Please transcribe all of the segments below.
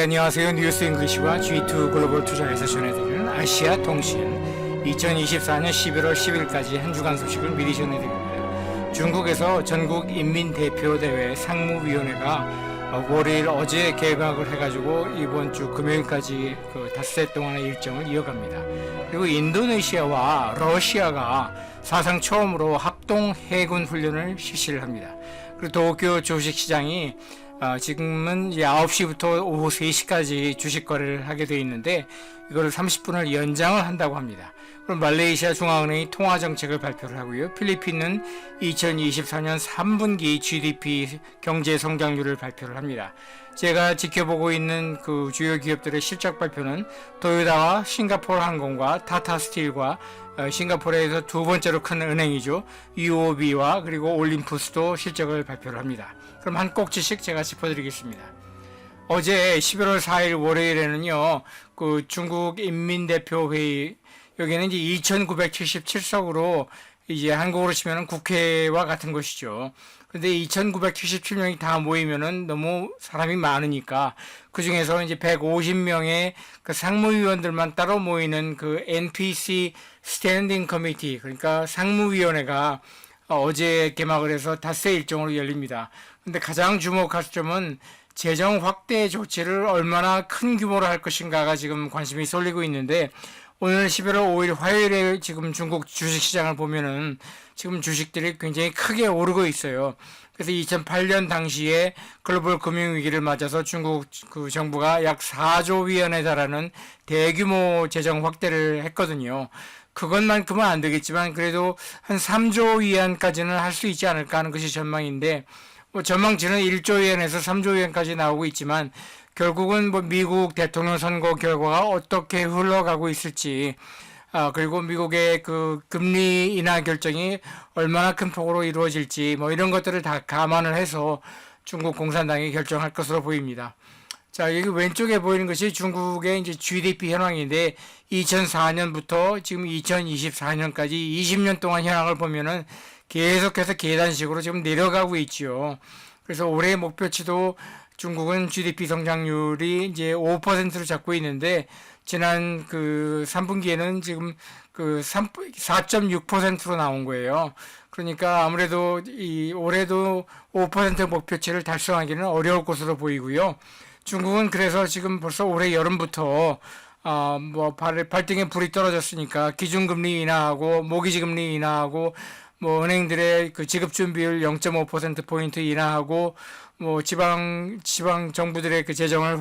네, 안녕하세요. 뉴스 잉글리시와 G2 글로벌 투자에서 전해드리는 아시아 통신 2024년 11월 10일까지 한 주간 소식을 미리 전해드립니다. 중국에서 전국 인민대표대회 상무위원회가 월요일 어제 개막을 해가지고 이번 주 금요일까지 그 닷새 동안의 일정을 이어갑니다. 그리고 인도네시아와 러시아가 사상 처음으로 합동 해군 훈련을 실시를 합니다. 그리고 도쿄 주식시장이 지금은 이제 9시부터 오후 3시까지 주식 거래를 하게 되어 있는데 이거를 30분을 연장을 한다고 합니다. 그럼 말레이시아 중앙은행이 통화 정책을 발표를 하고요. 필리핀은 2024년 3분기 GDP 경제 성장률을 발표를 합니다. 제가 지켜보고 있는 그 주요 기업들의 실적 발표는 도요타와 싱가포르 항공과 타타 스틸과 싱가포르에서 두 번째로 큰 은행이죠. UOB와 그리고 올림푸스도 실적을 발표를 합니다. 그럼 한 꼭지씩 제가 짚어드리겠습니다. 어제 11월 4일 월요일에는요, 그 중국 인민대표회의, 여기는 이제 2977석으로 이제 한국으로 치면은 국회와 같은 것이죠. 근데 2977명이 다 모이면은 너무 사람이 많으니까 그 중에서 이제 150명의 그 상무위원들만 따로 모이는 그 NPC 스탠딩 커미티, 그러니까 상무위원회가 어제 개막을 해서 닷새 일정으로 열립니다. 근데 가장 주목할 점은 재정 확대 조치를 얼마나 큰 규모로 할 것인가가 지금 관심이 쏠리고 있는데, 오늘 11월 5일 화요일에 지금 중국 주식시장을 보면은 지금 주식들이 굉장히 크게 오르고 있어요. 그래서 2008년 당시에 글로벌 금융위기를 맞아서 중국 그 정부가 약 4조 위안에 달하는 대규모 재정 확대를 했거든요. 그것만큼은 안 되겠지만 그래도 한 3조 위안까지는 할 수 있지 않을까 하는 것이 전망인데, 뭐 전망치는 1조 위안에서 3조 위안까지 나오고 있지만 결국은 뭐 미국 대통령 선거 결과가 어떻게 흘러가고 있을지, 그리고 미국의 그 금리 인하 결정이 얼마나 큰 폭으로 이루어질지, 뭐 이런 것들을 다 감안을 해서 중국 공산당이 결정할 것으로 보입니다. 자, 여기 왼쪽에 보이는 것이 중국의 이제 GDP 현황인데, 2004년부터 지금 2024년까지 20년 동안 현황을 보면은 계속해서 계단식으로 지금 내려가고 있지요. 그래서 올해 목표치도 중국은 GDP 성장률이 이제 5%로 잡고 있는데, 지난 그 3분기에는 지금 그 4.6%로 나온 거예요. 그러니까 아무래도 이 올해도 5% 목표치를 달성하기는 어려울 것으로 보이고요. 중국은 그래서 지금 벌써 올해 여름부터 뭐 발등에 불이 떨어졌으니까 기준금리 인하하고 모기지금리 인하하고 뭐 은행들의 그 지급준비율 0.5%포인트 인하하고 뭐 지방 정부들의 그 재정을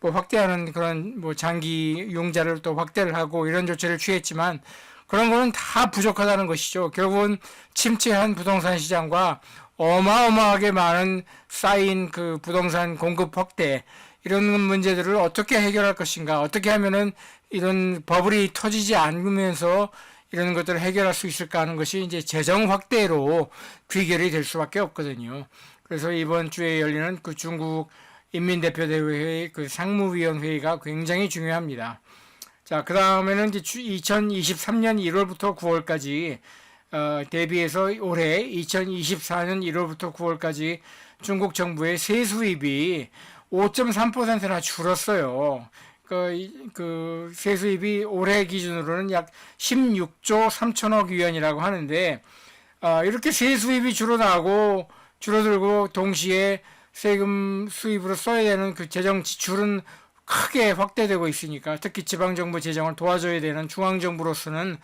뭐 확대하는 그런 뭐 장기 융자를 또 확대를 하고 이런 조치를 취했지만 그런 거는 다 부족하다는 것이죠. 결국은 침체한 부동산 시장과 어마어마하게 많은 쌓인 그 부동산 공급 확대, 이런 문제들을 어떻게 해결할 것인가, 어떻게 하면은 이런 버블이 터지지 않으면서 이런 것들을 해결할 수 있을까 하는 것이 이제 재정 확대로 귀결이 될 수밖에 없거든요. 그래서 이번 주에 열리는 그 중국 인민대표대회 그 상무위원회의가 굉장히 중요합니다. 자, 그 다음에는 이제 2023년 1월부터 9월까지 대비해서 올해 2024년 1월부터 9월까지 중국 정부의 세수입이 5.3%나 줄었어요. 그 세수입이 올해 기준으로는 약 16조 3천억 위안이라고 하는데, 이렇게 세수입이 줄어들고 동시에 세금 수입으로 써야 되는 그 재정 지출은 크게 확대되고 있으니까, 특히 지방정부 재정을 도와줘야 되는 중앙정부로서는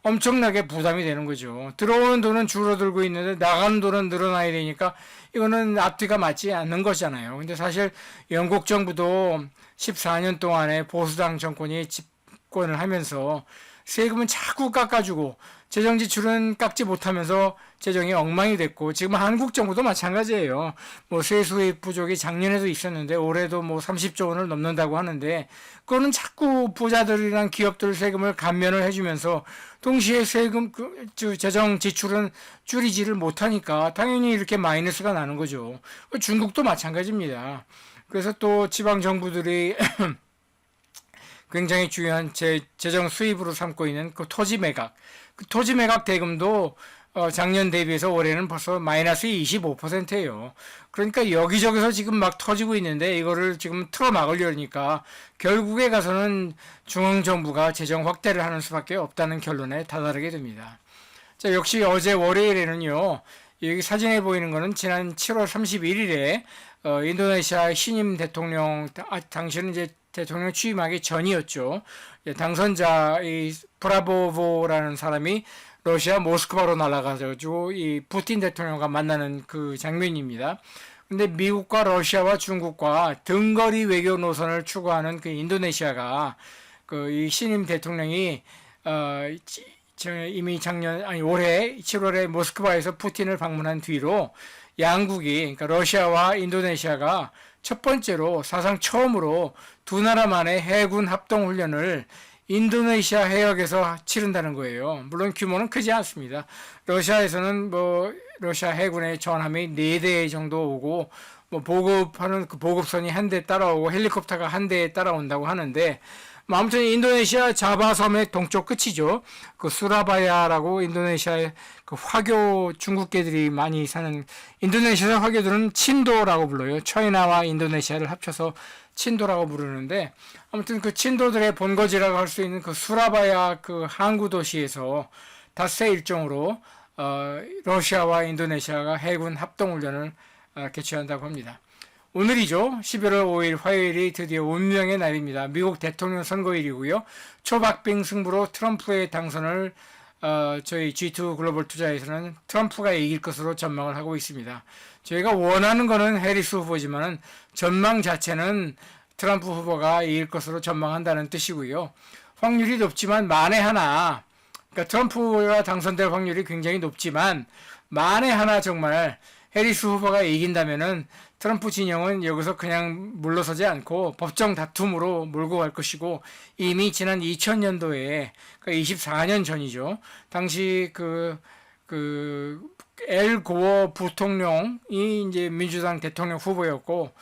엄청나게 부담이 되는 거죠. 들어오는 돈은 줄어들고 있는데 나가는 돈은 늘어나야 되니까 이거는 앞뒤가 맞지 않는 거잖아요. 근데 사실 영국 정부도 14년 동안에 보수당 정권이 집권을 하면서 세금은 자꾸 깎아주고 재정 지출은 깎지 못하면서 재정이 엉망이 됐고, 지금 한국 정부도 마찬가지예요. 뭐 세수입 부족이 작년에도 있었는데 올해도 뭐 30조 원을 넘는다고 하는데, 그거는 자꾸 부자들이랑 기업들 세금을 감면을 해주면서 동시에 세금 재정 지출은 줄이지를 못하니까 당연히 이렇게 마이너스가 나는 거죠. 중국도 마찬가지입니다. 그래서 또 지방 정부들이 굉장히 중요한 재정 수입으로 삼고 있는 그 토지 매각 대금도 작년 대비해서 올해는 벌써 마이너스 25%예요. 그러니까 여기저기서 지금 막 터지고 있는데 이거를 지금 틀어 막으려니까 결국에 가서는 중앙정부가 재정 확대를 하는 수밖에 없다는 결론에 다다르게 됩니다. 자, 역시 어제 월요일에는요, 여기 사진에 보이는 거는 지난 7월 31일에 인도네시아 신임 대통령, 당시는 이제 대통령 취임하기 전이었죠. 당선자 이 브라보보라는 사람이 러시아 모스크바로 날아가가지고 이 푸틴 대통령과 만나는 그 장면입니다. 근데 미국과 러시아와 중국과 등거리 외교 노선을 추구하는 그 인도네시아가 그 이 신임 대통령이 이미 올해 7월에 모스크바에서 푸틴을 방문한 뒤로 양국이, 그러니까 러시아와 인도네시아가 첫 번째로 사상 처음으로 두 나라만의 해군 합동 훈련을 인도네시아 해역에서 치른다는 거예요. 물론 규모는 크지 않습니다. 러시아에서는 러시아 해군의 전함이 4대 정도 오고 보급하는 그 보급선이 한 대 따라오고 헬리콥터가 한 대 따라온다고 하는데, 아무튼 인도네시아 자바섬의 동쪽 끝이죠. 그 수라바야라고 인도네시아의 그 화교 중국계들이 많이 사는, 인도네시아 화교들은 친도라고 불러요. 차이나와 인도네시아를 합쳐서 친도라고 부르는데, 아무튼 그 친도들의 본거지라고 할 수 있는 그 수라바야 그 항구 도시에서 닷새 일정으로 러시아와 인도네시아가 해군 합동훈련을 개최한다고 합니다. 오늘이죠. 11월 5일 화요일이 드디어 운명의 날입니다. 미국 대통령 선거일이고요. 초박빙 승부로 트럼프의 당선을 저희 G2 글로벌 투자에서는 트럼프가 이길 것으로 전망을 하고 있습니다. 저희가 원하는 거는 해리스 후보지만 전망 자체는 트럼프 후보가 이길 것으로 전망한다는 뜻이고요. 확률이 높지만 만에 하나, 그러니까 트럼프가 당선될 확률이 굉장히 높지만 만에 하나 정말 해리스 후보가 이긴다면은 트럼프 진영은 여기서 그냥 물러서지 않고 법정 다툼으로 몰고 갈 것이고, 이미 지난 2000년도에, 그러니까 24년 전이죠. 당시 엘 고어 부통령이 이제 민주당 대통령 후보였고,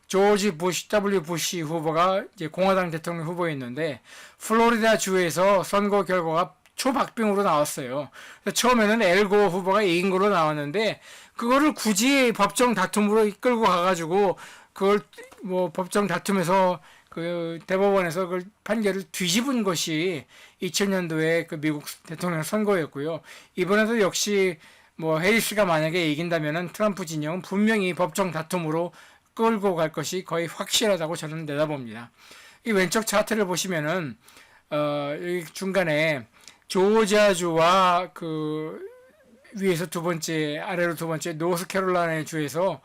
조지 부시, W 부시 후보가 이제 공화당 대통령 후보였는데, 플로리다 주에서 선거 결과가 초박빙으로 나왔어요. 처음에는 엘 고어 후보가 이긴 걸로 나왔는데, 그거를 굳이 법정 다툼으로 이끌고 가가지고, 그걸 법정 다툼에서 그 대법원에서 그걸 판결을 뒤집은 것이 2000년도에 그 미국 대통령 선거였고요. 이번에도 역시 해리스가 만약에 이긴다면은 트럼프 진영은 분명히 법정 다툼으로 끌고 갈 것이 거의 확실하다고 저는 내다봅니다. 이 왼쪽 차트를 보시면은, 여기 중간에 조지아주와 위에서 두 번째, 아래로 두 번째 노스캐롤라이나 주에서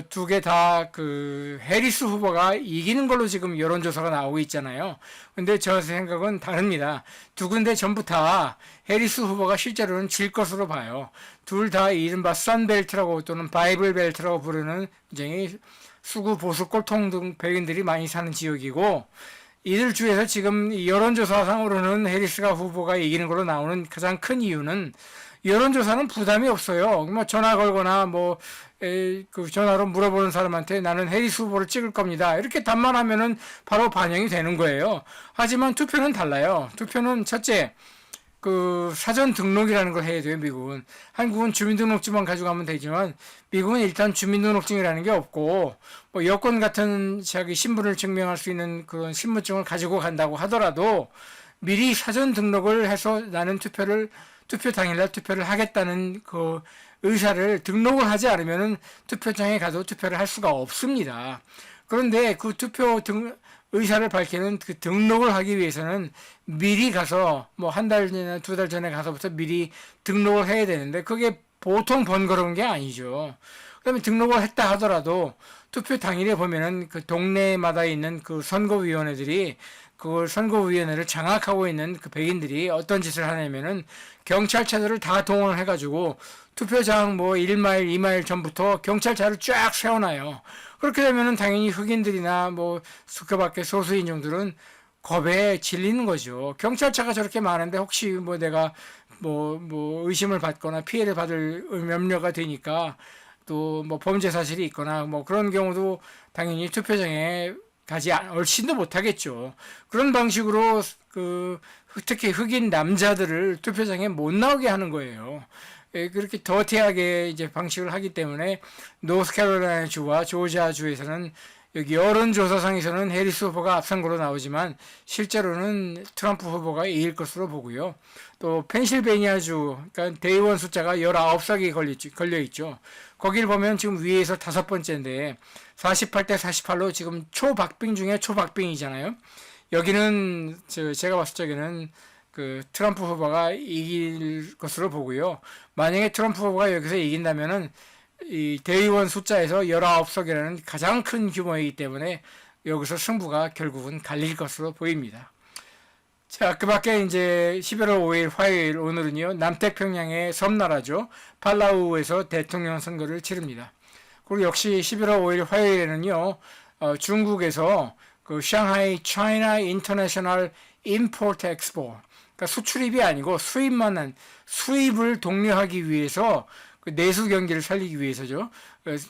두 개 다 해리스 후보가 이기는 걸로 지금 여론조사가 나오고 있잖아요. 근데 저 생각은 다릅니다. 두 군데 전부 다 해리스 후보가 실제로는 질 것으로 봐요. 둘 다 이른바 선벨트라고 또는 바이블 벨트라고 부르는 굉장히 수구 보수 꼴통 등 백인들이 많이 사는 지역이고, 이들 주에서 지금 여론조사상으로는 해리스가 후보가 이기는 걸로 나오는 가장 큰 이유는, 여론조사는 부담이 없어요. 전화 걸거나 전화로 물어보는 사람한테 나는 해리스 후보를 찍을 겁니다, 이렇게 답만 하면은 바로 반영이 되는 거예요. 하지만 투표는 달라요. 투표는 첫째, 사전 등록이라는 걸 해야 돼요, 미국은. 한국은 주민등록증만 가져가면 되지만, 미국은 일단 주민등록증이라는 게 없고, 여권 같은 자기 신분을 증명할 수 있는 그런 신분증을 가지고 간다고 하더라도, 미리 사전 등록을 해서 나는 투표 당일날 투표를 하겠다는 그 의사를 등록을 하지 않으면은 투표장에 가도 투표를 할 수가 없습니다. 그런데 그 의사를 밝히는 그 등록을 하기 위해서는 미리 가서 한 달 전이나 2달 전에 가서부터 미리 등록을 해야 되는데, 그게 보통 번거로운 게 아니죠. 그다음에 등록을 했다 하더라도 투표 당일에 보면은 그 동네마다 있는 그 선거위원회들이 그걸 선거위원회를 장악하고 있는 그 백인들이 어떤 짓을 하냐면은 경찰차들을 다 동원을 해가지고 투표장 1마일, 2마일 전부터 경찰차를 쫙 세워놔요. 그렇게 되면은 당연히 흑인들이나 그 밖에 소수인종들은 겁에 질리는 거죠. 경찰차가 저렇게 많은데 혹시 내가 의심을 받거나 피해를 받을 염려가 되니까, 또 범죄 사실이 있거나 그런 경우도 당연히 투표장에 가지 얼씬도 못하겠죠. 그런 방식으로 특히 흑인 남자들을 투표장에 못 나오게 하는 거예요. 그렇게 더티하게 이제 방식을 하기 때문에 노스캐롤라이나 주와 조지아 주에서는 여기 여론조사상에서는 해리스 후보가 앞선 거로 나오지만 실제로는 트럼프 후보가 이길 것으로 보고요. 또 펜실베니아주, 그러니까 대의원 숫자가 19석이 걸려 있죠. 거기를 보면 지금 위에서 5번째인데 48대 48로 지금 초박빙 중에 초박빙이잖아요. 여기는 제가 봤을 적에는 그 트럼프 후보가 이길 것으로 보고요. 만약에 트럼프 후보가 여기서 이긴다면은 이 대의원 숫자에서 19석이라는 가장 큰 규모이기 때문에 여기서 승부가 결국은 갈릴 것으로 보입니다. 자, 그 밖에 이제 11월 5일 화요일 오늘은요, 남태평양의 섬나라죠. 팔라우에서 대통령 선거를 치릅니다. 그리고 역시 11월 5일 화요일에는요, 중국에서 그 샹하이 차이나 인터내셔널 임포트 엑스포, 그러니까 수출입이 아니고 수입을 독려하기 위해서 그 내수 경기를 살리기 위해서죠.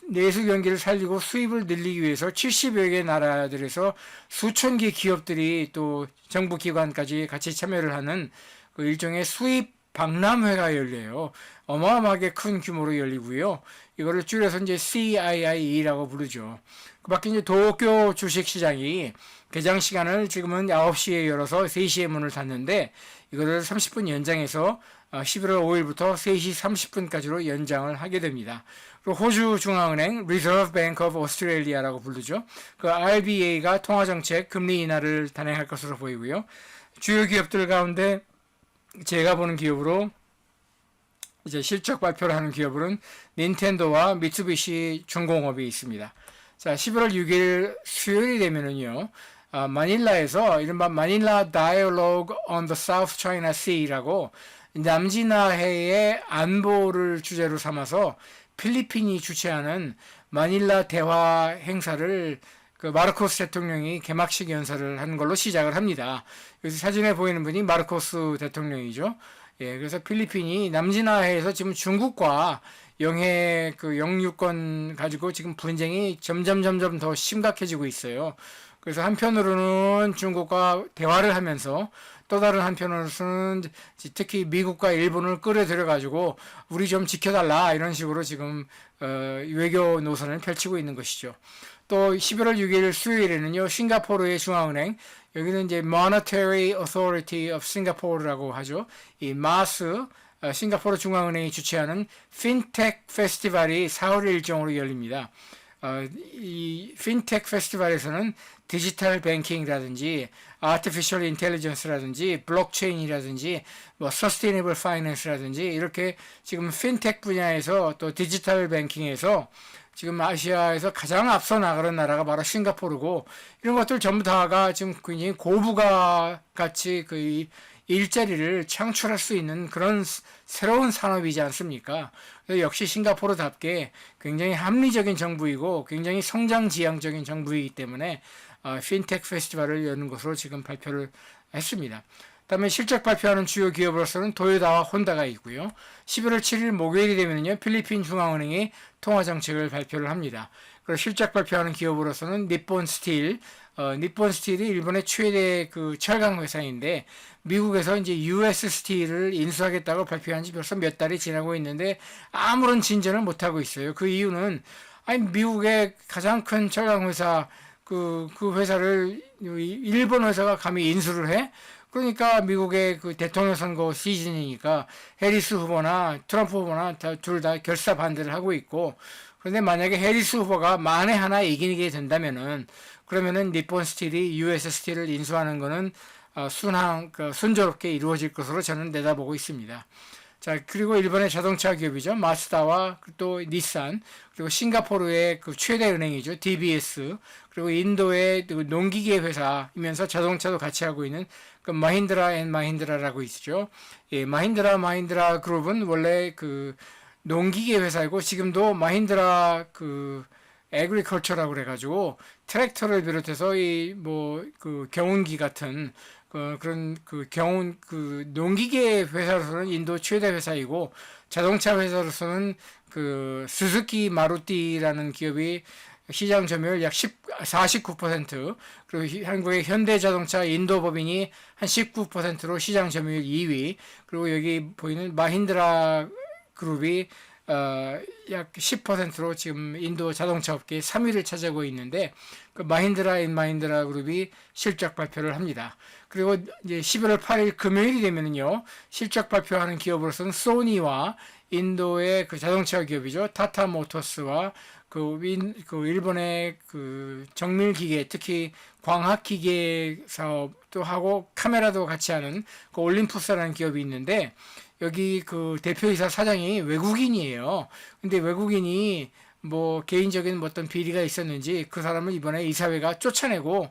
내수 경기를 살리고 수입을 늘리기 위해서 70여 개 나라들에서 수천 개 기업들이 또 정부 기관까지 같이 참여를 하는 그 일종의 수입 박람회가 열려요. 어마어마하게 큰 규모로 열리고요. 이거를 줄여서 이제 CIIE라고 부르죠. 그 밖에 이제 도쿄 주식시장이 개장 시간을 지금은 9시에 열어서 3시에 문을 닫는데 이거를 30분 연장해서 11월 5일부터 3시 30분까지로 연장을 하게 됩니다. 그리고 호주 중앙은행 Reserve Bank of Australia라고 부르죠. 그 RBA가 통화정책 금리 인하를 단행할 것으로 보이고요. 주요 기업들 가운데 제가 보는 기업으로 이제 실적 발표를 하는 기업으로는 닌텐도와 미쓰비시 중공업이 있습니다. 자, 11월 6일 수요일이 되면은요, 마닐라에서 이른바 마닐라 Dialogue on the South China Sea라고 남진아해의 안보를 주제로 삼아서 필리핀이 주최하는 마닐라 대화 행사를 그 마르코스 대통령이 개막식 연설을 한 걸로 시작을 합니다. 여기서 사진에 보이는 분이 마르코스 대통령이죠. 예, 그래서 필리핀이 남진아해에서 지금 중국과 영유권 가지고 지금 분쟁이 점점 더 심각해지고 있어요. 그래서 한편으로는 중국과 대화를 하면서 또 다른 한편으로는 특히 미국과 일본을 끌어들여 가지고 우리 좀 지켜달라 이런 식으로 지금 외교 노선을 펼치고 있는 것이죠. 또 11월 6일 수요일에는요, 싱가포르의 중앙은행, 여기는 이제 Monetary Authority of Singapore라고 하죠. 이 마스 싱가포르 중앙은행이 주최하는 핀텍 페스티벌이 4월 일정으로 열립니다. 이 핀텍 페스티벌에서는 디지털 뱅킹이라든지 아티피셜 인텔리전스라든지 블록체인이라든지 뭐 서스테이너블 파이낸스라든지 이렇게 지금 핀텍 분야에서 또 디지털 뱅킹에서 지금 아시아에서 가장 앞서 나가는 나라가 바로 싱가포르고 이런 것들 전부 다가 지금 굉장히 고부가 같이 그 일자리를 창출할 수 있는 그런 새로운 산업이지 않습니까? 역시 싱가포르답게 굉장히 합리적인 정부이고 굉장히 성장지향적인 정부이기 때문에 핀텍 페스티벌을 여는 것으로 지금 발표를 했습니다. 그다음에 실적 발표하는 주요 기업으로서는 도요타와 혼다가 있고요. 11월 7일 목요일이 되면요, 필리핀 중앙은행이 통화정책을 발표를 합니다. 그리고 실적 발표하는 기업으로서는 니폰 스틸, 니폰 스틸이 일본의 최대 그 철강 회사인데 미국에서 이제 US 스틸을 인수하겠다고 발표한 지 벌써 몇 달이 지나고 있는데 아무런 진전을 못 하고 있어요. 그 이유는 미국의 가장 큰 철강 회사 그 회사를 일본 회사가 감히 인수를 해? 그러니까 미국의 그 대통령 선거 시즌이니까 해리스 후보나 트럼프 후보나 둘 다 결사 반대를 하고 있고, 그런데 만약에 해리스 후보가 만에 하나 이기게 된다면은 그러면은 니폰 스틸이 US 스틸을 인수하는 거는 순조롭게 이루어질 것으로 저는 내다보고 있습니다. 자, 그리고 일본의 자동차 기업이죠. 마츠다와 또 닛산, 그리고 싱가포르의 그 최대 은행이죠. DBS, 그리고 인도의 그 농기계 회사이면서 자동차도 같이 하고 있는 그 마힌드라 앤 마힌드라라고 있죠. 예, 마힌드라 그룹은 원래 그 농기계 회사이고 지금도 마힌드라 그 에그리컬처라고 그래가지고 트랙터를 비롯해서 이 뭐 그 경운기 같은 그런 농기계 회사로서는 인도 최대 회사이고 자동차 회사로서는 그 스즈키 마루티라는 기업이 시장 점유율 약 49%, 그리고 한국의 현대자동차 인도법인이 한 19%로 시장 점유율 2위, 그리고 여기 보이는 마힌드라 그룹이 약 10%로 지금 인도 자동차 업계 3위를 차지하고 있는데 그 마힌드라 앤 마힌드라 그룹이 실적 발표를 합니다. 그리고 이제 11월 8일 금요일이 되면은요 실적 발표하는 기업으로서는 소니와 인도의 그 자동차 기업이죠 타타 모터스와 그 일본의 그 정밀기계 특히 광학기계 사업도 하고 카메라도 같이 하는 그 올림푸스라는 기업이 있는데 여기 그 대표이사 사장이 외국인이에요. 근데 외국인이 뭐 개인적인 어떤 비리가 있었는지 그 사람을 이번에 이사회가 쫓아내고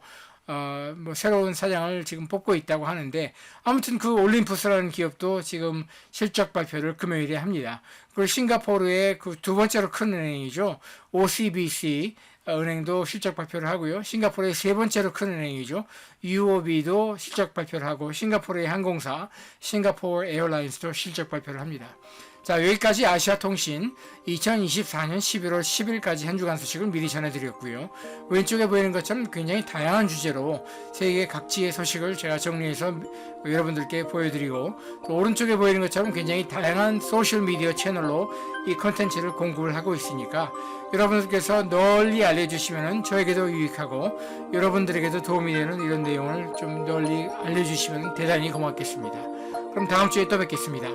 뭐 새로운 사장을 지금 뽑고 있다고 하는데 아무튼 그 올림푸스라는 기업도 지금 실적 발표를 금요일에 합니다. 그리고 싱가포르의 그 두 번째로 큰 은행이죠. OCBC 은행도 실적 발표를 하고요. 싱가포르의 세 번째로 큰 은행이죠. UOB도 실적 발표를 하고 싱가포르의 항공사 싱가포르 에어라인스도 실적 발표를 합니다. 자, 여기까지 아시아통신 2024년 11월 10일까지 한 주간 소식을 미리 전해드렸고요. 왼쪽에 보이는 것처럼 굉장히 다양한 주제로 세계 각지의 소식을 제가 정리해서 여러분들께 보여드리고 또 오른쪽에 보이는 것처럼 굉장히 다양한 소셜미디어 채널로 이 컨텐츠를 공급을 하고 있으니까 여러분들께서 널리 알려주시면 저에게도 유익하고 여러분들에게도 도움이 되는 이런 내용을 좀 널리 알려주시면 대단히 고맙겠습니다. 그럼 다음 주에 또 뵙겠습니다.